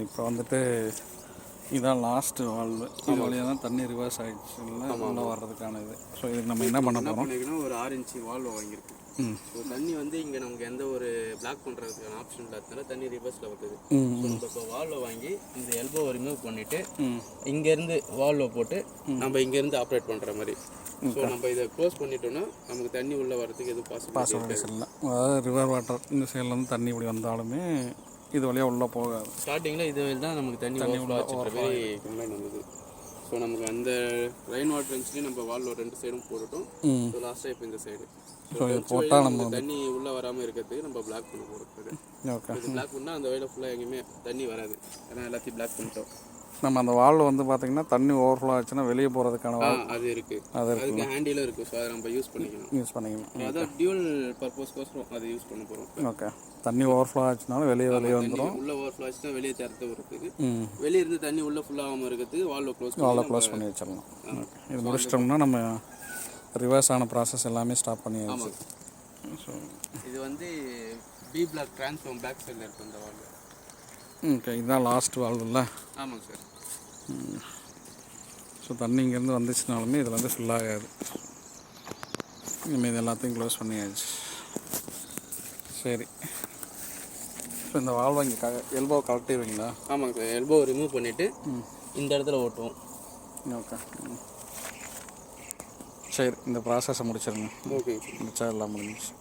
இப்போ வந்துட்டு இதான் லாஸ்ட்டு வால்வு. இது வழியாக தான் தண்ணி ரிவர்ஸ் ஆகிடுச்சு இல்லை உள்ளே வர்றதுக்கான இது. ஸோ இதுக்கு நம்ம என்ன பண்ண போகிறோம்? ஒரு 6 இன்ச்சு வால்வு வாங்கியிருக்கோம். ஸோ தண்ணி வந்து இங்கே நமக்கு எந்த ஒரு பிளாக் பண்ணுறதுக்கான ஆப்ஷன் இல்லாதனால தண்ணி ரிவர்ஸில் வருது. ஸோ நம்ம இப்போ வால்வை வாங்கி இந்த எல்போவை ரிமூவ் பண்ணிவிட்டு இங்கேருந்து வால்வை போட்டு நம்ம இங்கேருந்து ஆப்ரேட் பண்ணுற மாதிரி. ஸோ நம்ம இதை க்ளோஸ் பண்ணிட்டோம்னா நமக்கு தண்ணி உள்ளே வரதுக்கு எதுவும் பாசிபிலிட்டி இல்லை. அதாவது ரிவர் வாட்டர் இந்த சைட்லேருந்து தண்ணி இப்படி வந்தாலுமே இது வழியாக உள்ளே போகாது. ஸ்டார்டிங்கில் இது தான் நமக்கு தண்ணி வச்சுக்கிற மாதிரி கம்ப்ளைண்ட் வந்தது. ஸோ நமக்கு அந்த ரெயின் வாட்டர் இன்ஸ்லேயும் நம்ம வால்வ் 2 சைடும் போட்டுட்டோம். ஸோ லாஸ்ட்டாக இப்போ இந்த சைடு போட்டால் நம்ம தண்ணி உள்ளே வராமல் இருக்கிறதுக்கு நம்ம பிளாக் பண்ண போகிறது. ஓகே, பிளாக் பண்ணால் அந்த வயலில் ஃபுல்லாக எங்கேயுமே தண்ணி வராது. ஏன்னா எல்லாத்தையும் பிளாக் பண்ணிட்டோம். நம்ம அந்த வால்வ் வந்து பார்த்திங்கன்னா தண்ணி ஓவர்ஃப்ளோ ஆச்சுன்னா வெளியே போகிறதுக்கான அது இருக்குது. அதுக்கு ஹேண்டிலும் இருக்குது. ஸோ அதை நம்ம யூஸ் பண்ணிக்கலாம். அதான் டியூல் பர்பஸ்க்கோசரம் அதை யூஸ் பண்ண போகிறோம். ஓகே, தண்ணி ஓவர்ஃப்ளோ ஆச்சுனாலும் வெளியே வந்துடும். உள்ளே ஓவர்ஃப்ளோ ஆச்சுன்னா வெளியே திறத்து வரதுக்கு, வெளியே இருந்து தண்ணி உள்ளே ஃபுல்லாகாமல் இருக்கிறதுக்கு வால்வை க்ளோஸ் பண்ணி வச்சிடலாம். இது முடிச்சிட்டோம்னா நம்ம ரிவர்ஸ் ஆன ப்ராசஸ் எல்லாமே ஸ்டாப் பண்ணியாச்சு. ஸோ இது வந்து பி பிளாக் ட்ரான்ஸ்ஃபார்ம் பேக் சைடில் இருக்குது இந்த வால்வு. ஓகே, இதுதான் லாஸ்ட் வால்வு இல்லை? ஆமாங்க சார். ஸோ தண்ணி இங்கேருந்து வந்துச்சுனாலுமே இதில் வந்து ஃபில் ஆகாது. இனிமேல் இது எல்லாத்தையும் க்ளோஸ் பண்ணியாச்சு. சரி, ஸோ இந்த வால்வை இங்கே எல்போ கலட்டிடுவீங்களா? ஆமாங்க சார். எல்போ ரிமூவ் பண்ணிவிட்டு இந்த இடத்துல ஓட்டுவோம். ஓகே, சரி, இந்த ப்ராசஸை முடிச்சிருங்க. ஓகே, முடிச்சா எல்லாம் முடிஞ்சிச்சு.